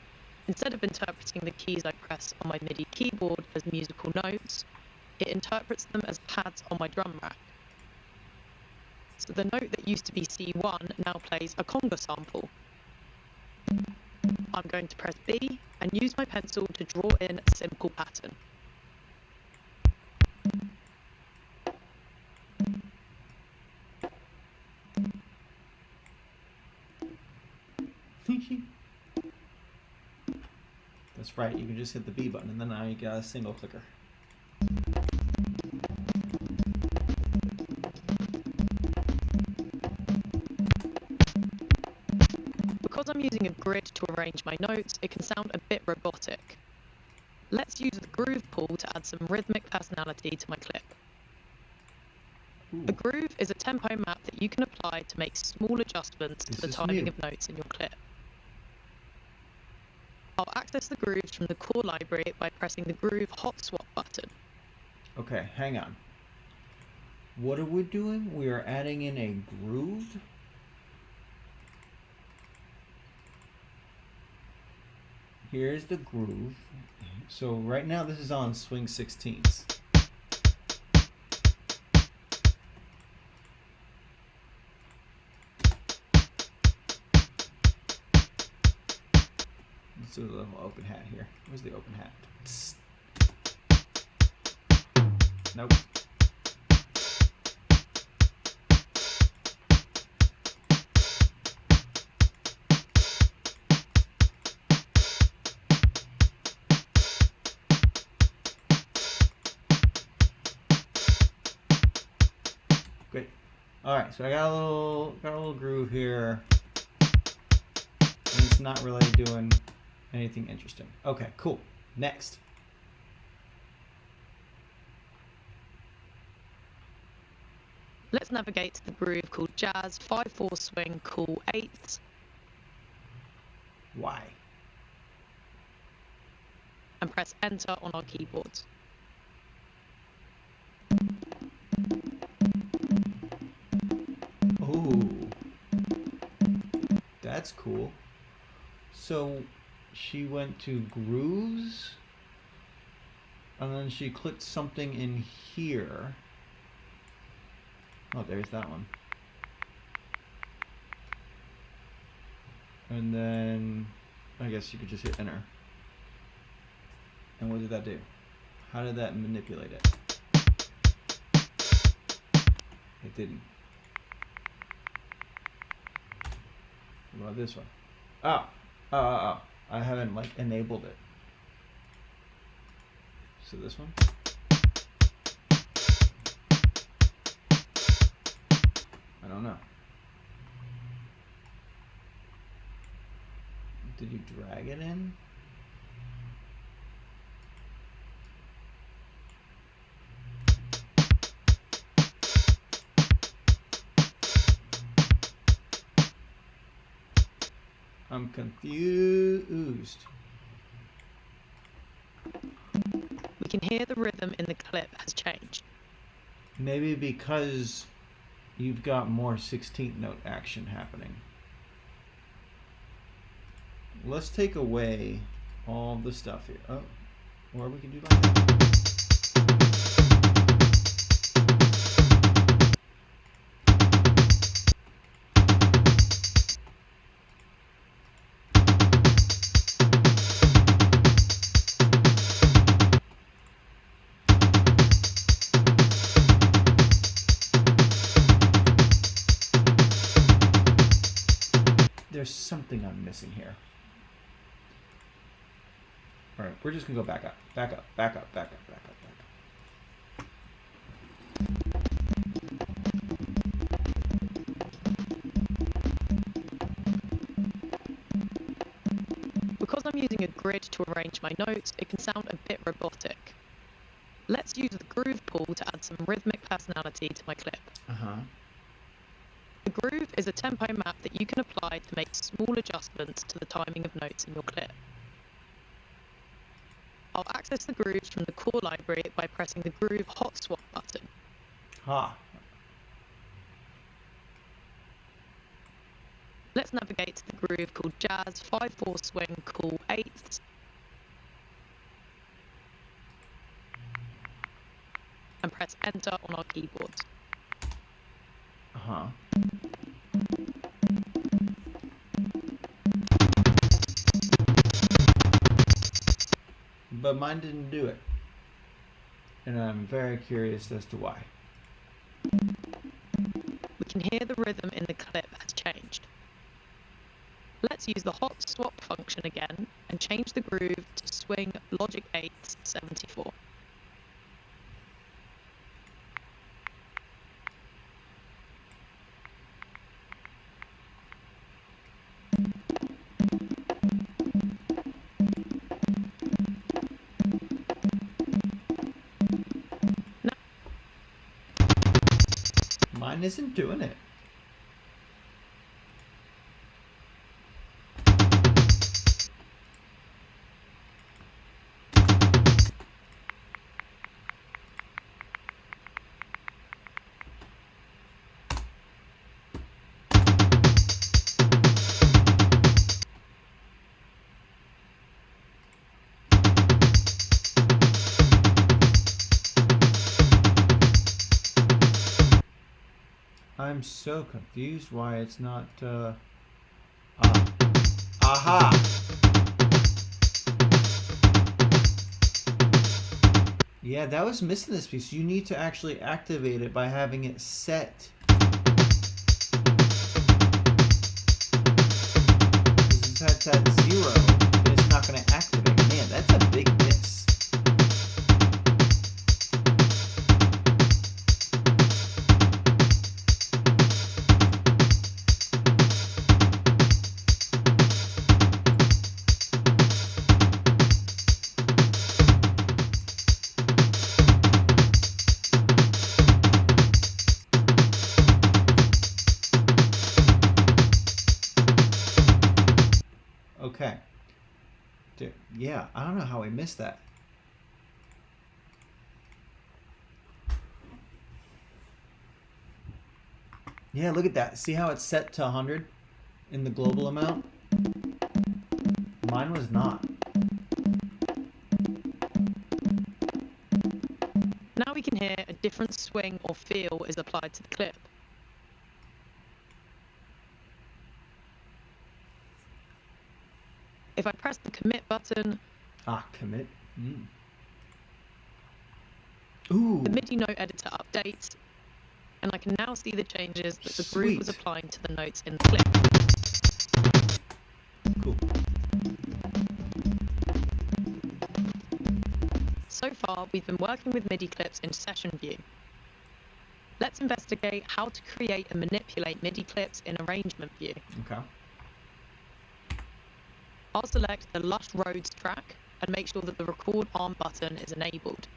instead of interpreting the keys I press on my MIDI keyboard as musical notes, it interprets them as pads on my drum rack. So the note that used to be C1 now plays a conga sample. I'm going to press B and use my pencil to draw in a simple pattern. That's right, you can just hit the B button and then I got a single clicker. Because I'm using a grid to arrange my notes, it can sound a bit robotic. Let's use the groove pool to add some rhythmic personality to my clip. A groove is a tempo map that you can apply to make small adjustments to the timing of notes in your clip. I'll access the grooves from the core library by pressing the Groove Hot Swap button. Okay, hang on. What are we doing? We are adding in a groove? Here's the groove. So right now this is on swing 16ths. Let's do a little open hat here. Where's the open hat? Psst. Nope. Great. All right, so I got a little groove here, and it's not really doing anything interesting. Okay, cool. Next. Let's navigate to the groove called Jazz 5/4 Swing Cool 8. Why? And press Enter on our keyboards. Ooh. That's cool. So she went to grooves and then she clicked something in here. Oh, there's that one. And then I guess you could just hit enter. And what did that do? How did that manipulate it? It didn't. What about this one? Oh. I haven't like enabled it. So this one? I don't know. Did you drag it in? I'm confused. We can hear the rhythm in the clip has changed. Maybe because you've got more 16th note action happening. Let's take away all the stuff here. Oh, or we can do like that. There's something I'm missing here. All right, we're just gonna go back up, back up, back up, back up, back up, back up. Because I'm using a grid to arrange my notes, it can sound a bit robotic. Let's use the groove pool to add some rhythmic personality to my clip. The groove is a tempo map that you can apply to make small adjustments to the timing of notes in your clip. I'll access the grooves from the core library by pressing the Groove Hot Swap button. Let's navigate to the groove called Jazz 5/4 Swing Cool 8ths. And press Enter on our keyboards. But mine didn't do it. And I'm very curious as to why. We can hear the rhythm in the clip has changed. Let's use the Hot Swap function again and change the groove to Swing Logic 8 74. Mine isn't doing it. I'm so confused why it's not, aha! Yeah, that was missing this piece. You need to actually activate it by having it set. Because it's at 0, and it's not going to activate. Man, that's a big miss. Okay. Dude, yeah, I don't know how we missed that. Yeah, look at that. See how it's set to 100 in the global amount? Mine was not. Now we can hear a different swing or feel is applied to the clip. If I press the commit button, Commit. Ooh. the MIDI note editor updates, and I can now see the changes that the groove was applying to the notes in the clip. Cool. So far, we've been working with MIDI clips in Session View. Let's investigate how to create and manipulate MIDI clips in Arrangement View. Okay. I'll select the Lush Roads track and make sure that the Record Arm button is enabled.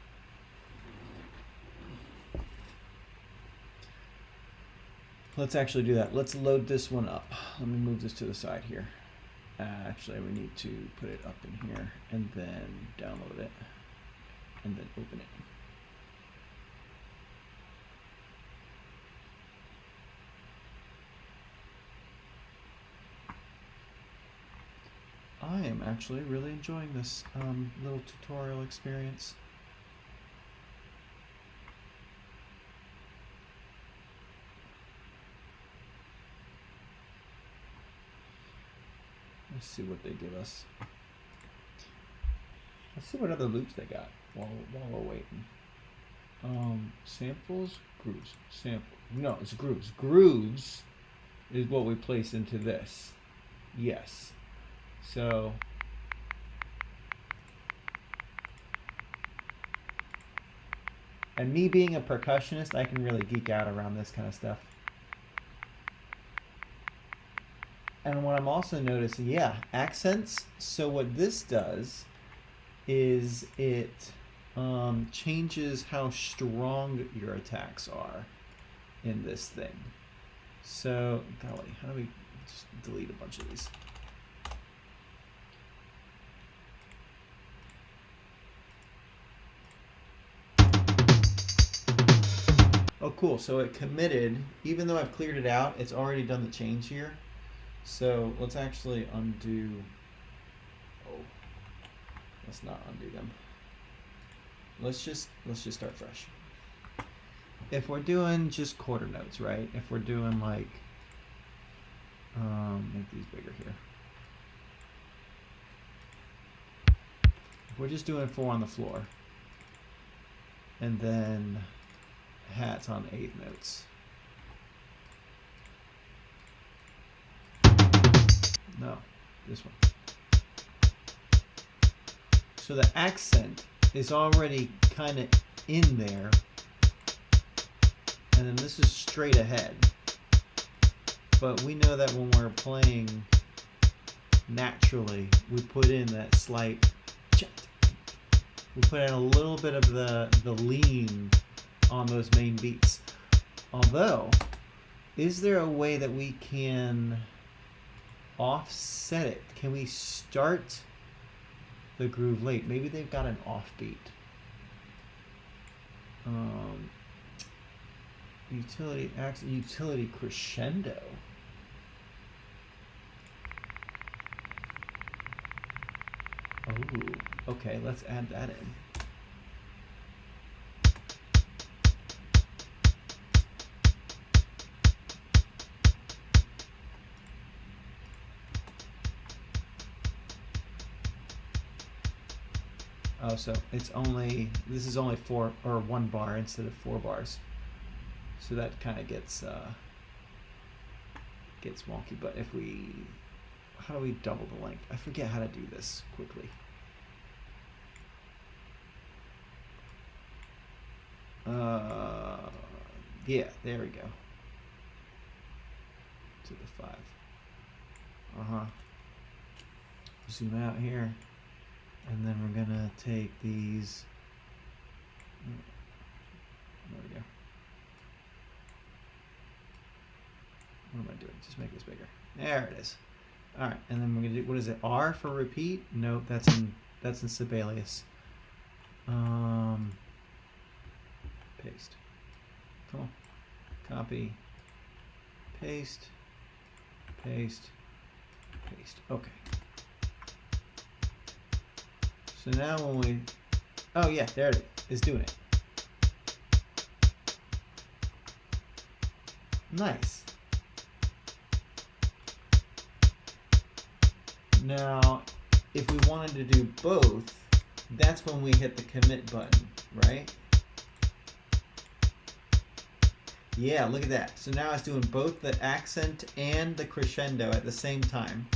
Let's actually do that. Let's load this one up. Let me move this to the side here. Actually, we need to put it up in here and then download it and then open it. I am actually really enjoying this little tutorial experience. Let's see what they give us. Let's see what other loops they got while we're waiting. Samples, grooves, sample. No, it's grooves. Grooves is what we place into this. Yes. So and me being a percussionist, I can really geek out around this kind of stuff. And what I'm also noticing, yeah, accents. So what this does is it changes how strong your attacks are in this thing. So, golly, how do we just delete a bunch of these? Oh, cool. So it committed, even though I've cleared it out, it's already done the change here. So let's actually undo. Oh, let's not undo them. Let's just start fresh. If we're doing just quarter notes, right? If we're doing like, make these bigger here. If we're just doing 4 on the floor, and then hats on 8 notes. No, this one. So the accent is already kind of in there, and then this is straight ahead. But we know that when we're playing naturally, we put in that slight, we put in a little bit of the lean on those main beats. Although, is there a way that we can offset it? Can we start the groove late? Maybe they've got an offbeat. Utility crescendo. Oh, okay, let's add that in. Oh, so it's only, this is only 4 or 1 bar instead of 4 bars. So that kind of gets wonky. But if we, how do we double the length? I forget how to do this quickly. Yeah, there we go. To the 5. Zoom out here. And then we're gonna take these. There we go. What am I doing? Just make this bigger. There it is. All right, and then we're gonna do, what is it? R for repeat? Nope, that's in Sibelius. Paste. Come on. Copy. Paste. Paste. Paste. Okay. So now when we, oh yeah, there it is, doing it. Nice. Now, if we wanted to do both, that's when we hit the commit button, right? Yeah, look at that. So now it's doing both the accent and the crescendo at the same time.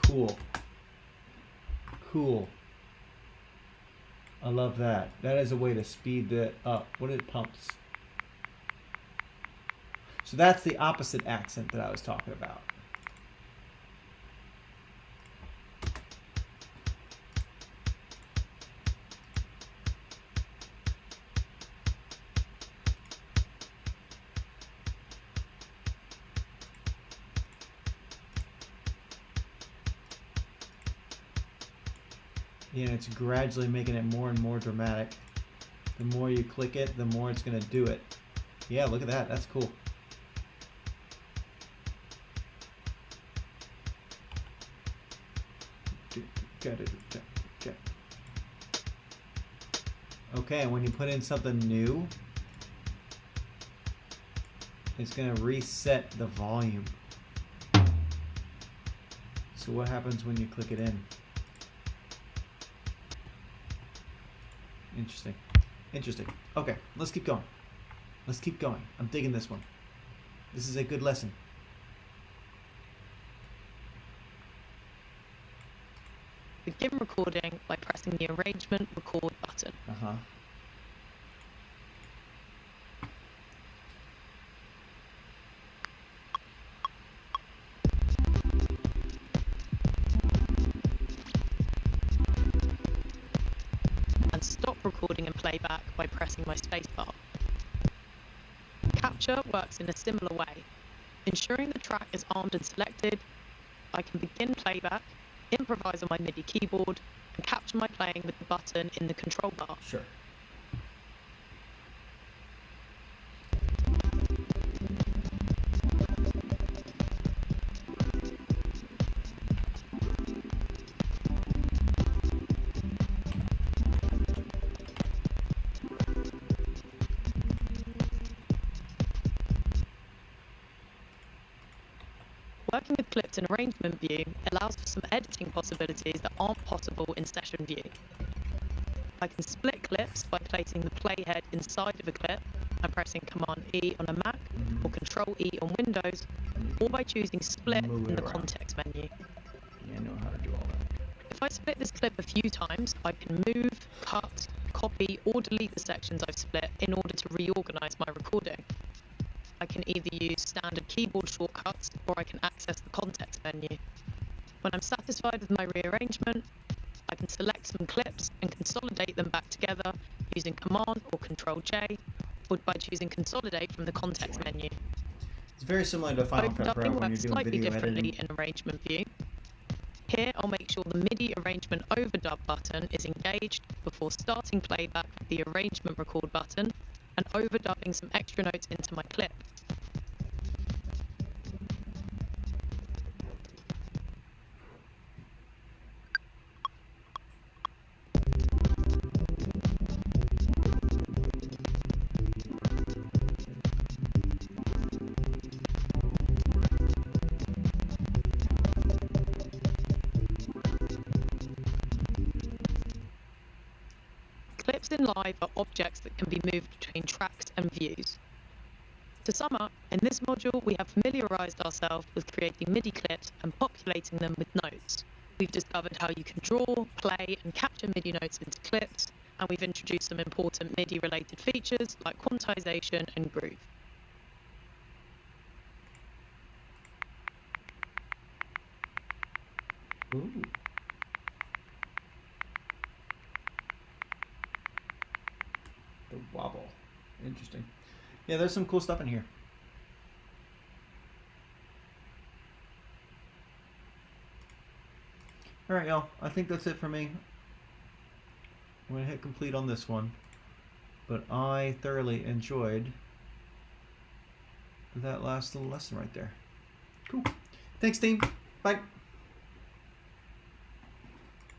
Cool. Cool. I love that. That is a way to speed that up. What it pumps. So that's the opposite accent that I was talking about. Yeah, it's gradually making it more and more dramatic. The more you click it, the more it's going to do it. Yeah, look at that. That's cool. Okay, and when you put in something new, it's going to reset the volume. So what happens when you click it in? Interesting. Interesting. Okay, let's keep going. Let's keep going. I'm digging this one. This is a good lesson. Begin recording by pressing the arrangement record button. recording and playback by pressing my spacebar. Capture works in a similar way. Ensuring the track is armed and selected, I can begin playback, improvise on my MIDI keyboard, and capture my playing with the button in the control bar. Sure. Working with clips in Arrangement View allows for some editing possibilities that aren't possible in Session View. I can split clips by placing the playhead inside of a clip and pressing Command E on a Mac or Control E on Windows, or by choosing Split Move in it the around. context menu. Yeah, I know how to do all that. If I split this clip a few times, I can move, cut, copy, or delete the sections I've split in order to reorganize my recording. I can either use standard keyboard shortcuts or I can access the context menu. When I'm satisfied with my rearrangement, I can select some clips and consolidate them back together using Command or Control J, or by choosing Consolidate from the context menu. It's very similar to Final Cut Pro Overdubbing when you're works doing slightly video differently editing. in Arrangement View. Here I'll make sure the MIDI Arrangement Overdub button is engaged before starting playback with the Arrangement Record button and overdubbing some extra notes into my clip. Clips in Live are objects that can be moved between tracks and views. To sum up, in this module we have familiarised ourselves with creating MIDI clips and populating them with notes. We've discovered how you can draw, play and capture MIDI notes into clips, and we've introduced some important MIDI-related features like quantization and groove. Ooh. The wobble. Interesting. Yeah, there's some cool stuff in here. Alright, y'all. I think that's it for me. I'm going to hit complete on this one. But I thoroughly enjoyed that last little lesson right there. Cool. Thanks, team. Bye.